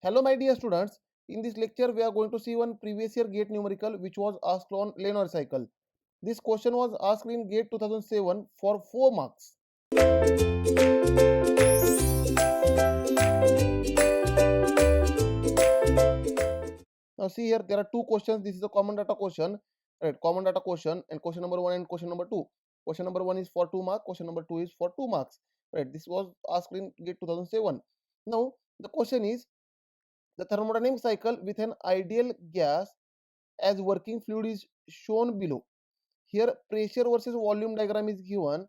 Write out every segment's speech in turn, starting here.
Hello my dear students, in this lecture we are going to see one previous year GATE numerical which was asked on linear cycle. This question was asked in GATE 2007 for 4 marks. Now see here, there are two questions. This is a common data question, right? Common data question and question number 1 and question number 2. Question number 1 is for 2 marks, question number 2 is for 2 marks, right? This was asked in GATE 2007. Now the question is, the thermodynamic cycle with an ideal gas as working fluid is shown below. Here pressure versus volume diagram is given.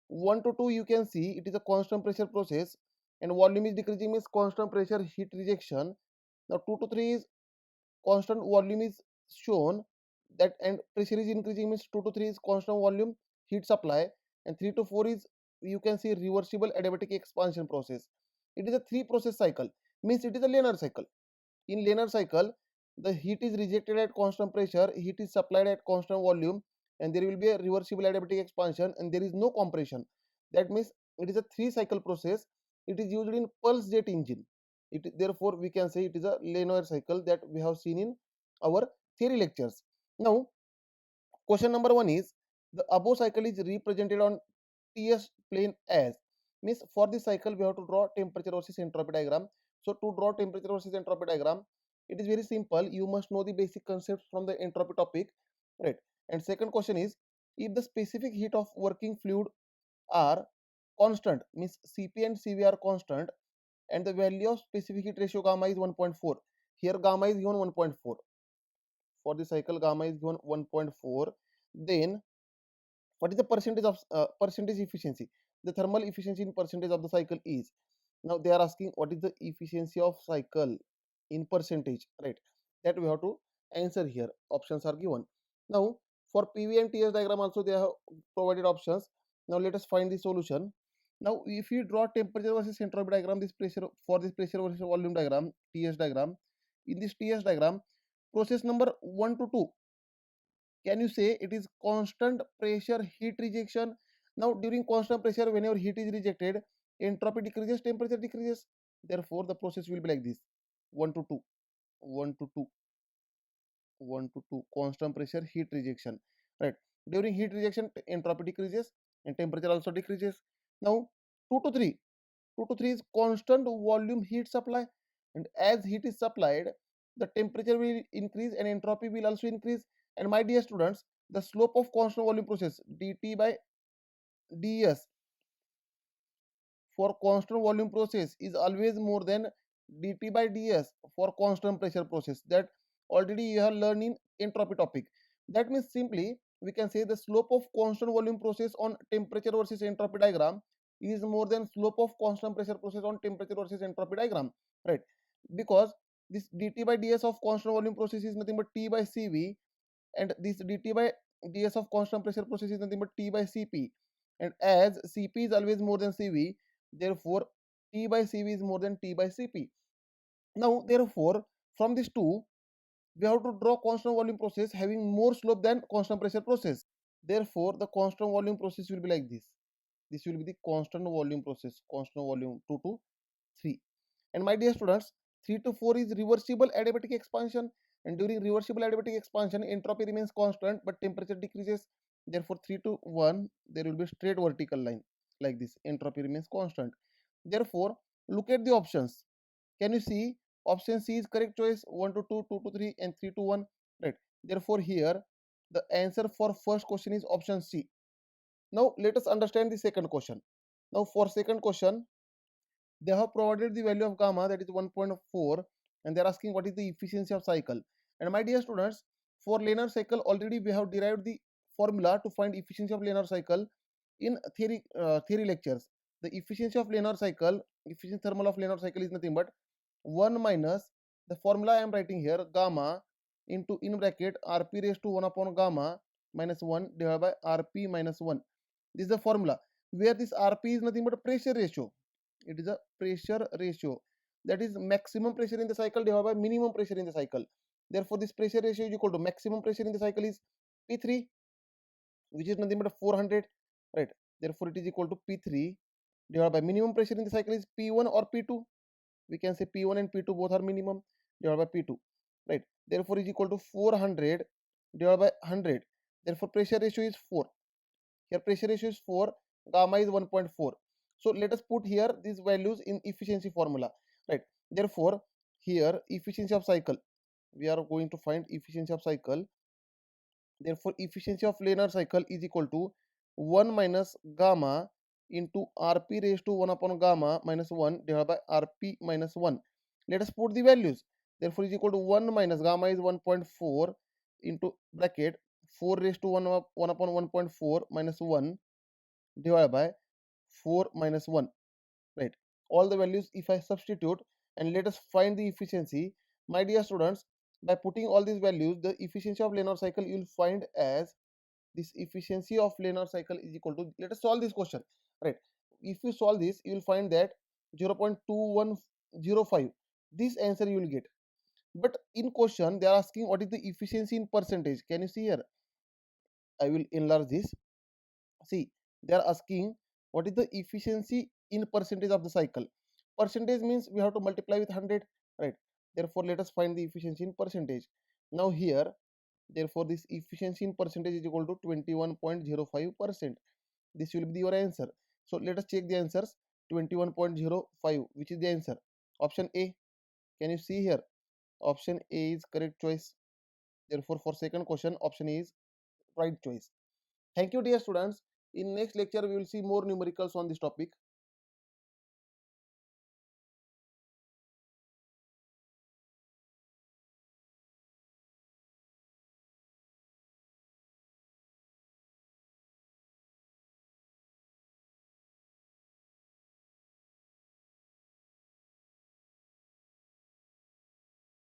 1 to 2 you can see it is a constant pressure process and volume is decreasing means constant pressure heat rejection. Now 2 to 3 is constant volume is shown, that and pressure is increasing means 2 to 3 is constant volume heat supply, and 3 to 4 is you can see reversible adiabatic expansion process. It is a 3 process cycle, means it is a linear cycle. In linear cycle, the heat is rejected at constant pressure, heat is supplied at constant volume, and there will be a reversible adiabatic expansion, and there is no compression. That means it is a 3 cycle process. It is used in pulse jet engine. Therefore, we can say it is a linear cycle that we have seen in our theory lectures. Now, question number 1 is, the above cycle is represented on TS plane as, means for this cycle we have to draw temperature versus entropy diagram. So to draw temperature versus entropy diagram, it is very simple. You must know the basic concepts from the entropy topic, right? And second question is, if the specific heat of working fluid are constant, means Cp and Cv are constant, and the value of specific heat ratio gamma is 1.4. Here gamma is given 1.4. For the cycle gamma is given 1.4. Then what is the percentage efficiency? The thermal efficiency in percentage of the cycle is, now they are asking what is the efficiency of cycle in percentage, right? That we have to answer here. Options are given. Now for PV and TS diagram also they have provided options. Now let us find the solution. Now if you draw temperature versus entropy diagram, this pressure for this pressure versus volume diagram, TS diagram, in this TS diagram, process number 1 to 2, can you say it is constant pressure heat rejection? Now during constant pressure, whenever heat is rejected, entropy decreases, temperature decreases. Therefore the process will be like this: 1 to 2, 1 to 2, 1 to 2, constant pressure heat rejection, right? During heat rejection, entropy decreases and temperature also decreases. Now 2 to 3, 2 to 3 is constant volume heat supply, and as heat is supplied, the temperature will increase and entropy will also increase. And my dear students, the slope of constant volume process dt by ds for constant volume process is always more than dt by ds for constant pressure process. That already you have learned in entropy topic. That means simply we can say the slope of constant volume process on temperature versus entropy diagram is more than slope of constant pressure process on temperature versus entropy diagram, right? Because this dt by ds of constant volume process is nothing but T by Cv, and this dt by ds of constant pressure process is nothing but T by Cp, and as Cp is always more than Cv, therefore T by Cv is more than T by Cp. Now therefore from these two we have to draw constant volume process having more slope than constant pressure process. Therefore the constant volume process will be like this. This will be the constant volume process, constant volume 2 to 3. And my dear students, 3 to 4 is reversible adiabatic expansion, and during reversible adiabatic expansion entropy remains constant but temperature decreases. Therefore 3 to 1 there will be a straight vertical line like this, entropy remains constant. Therefore look at the options. Can you see option C is correct choice? 1 to 2, 2 to 3 and 3 to 1, right? Therefore here the answer for first question is option C. Now let us understand the second question. Now for second question, they have provided the value of gamma, that is 1.4, and they are asking what is the efficiency of cycle. And my dear students, for linear cycle already we have derived the formula to find efficiency of linear cycle in theory lectures. The efficiency of linear cycle, efficiency thermal of linear cycle is nothing but 1 minus the formula I am writing here, gamma into in bracket rp raised to 1 upon gamma minus 1 divided by rp minus 1. This is the formula where this rp is nothing but a pressure ratio. It is a pressure ratio, that is maximum pressure in the cycle divided by minimum pressure in the cycle. Therefore this pressure ratio is equal to maximum pressure in the cycle is P3, which is nothing but 400, right? Therefore it is equal to P3 divided by minimum pressure in the cycle is P1 or P2. we can say P1 and P2 both are minimum divided by P2, right? Therefore is equal to 400 divided by 100. Therefore pressure ratio is 4. Here pressure ratio is 4, gamma is 1.4. So let us put here these values in efficiency formula, right? Therefore here efficiency of cycle, we are going to find efficiency of cycle. Therefore efficiency of linear cycle is equal to 1 minus gamma into Rp raised to 1 upon gamma minus 1 divided by Rp minus 1. Let us put the values. Therefore is equal to 1 minus gamma is 1.4 into bracket 4 raised to 1 upon 1.4 minus 1 divided by 4 minus 1, right? All the values if I substitute, and let us find the efficiency. My dear students, by putting all these values, the efficiency of linear cycle you will find as this efficiency of linear cycle is equal to, let us solve this question, right? If you solve this, you will find that 0.2105, this answer you will get. But in question they are asking what is the efficiency in percentage. Can you see here? I will enlarge this. See, they are asking what is the efficiency in percentage of the cycle. Percentage means we have to multiply with 100, right? Therefore let us find the efficiency in percentage. Now here, therefore this efficiency in percentage is equal to 21.05%. This will be your answer. So let us check the answers. 21.05, which is the answer? Option A. Can you see here? Option A is correct choice. Therefore for second question, option A is right choice. Thank you dear students. In next lecture we will see more numericals on this topic.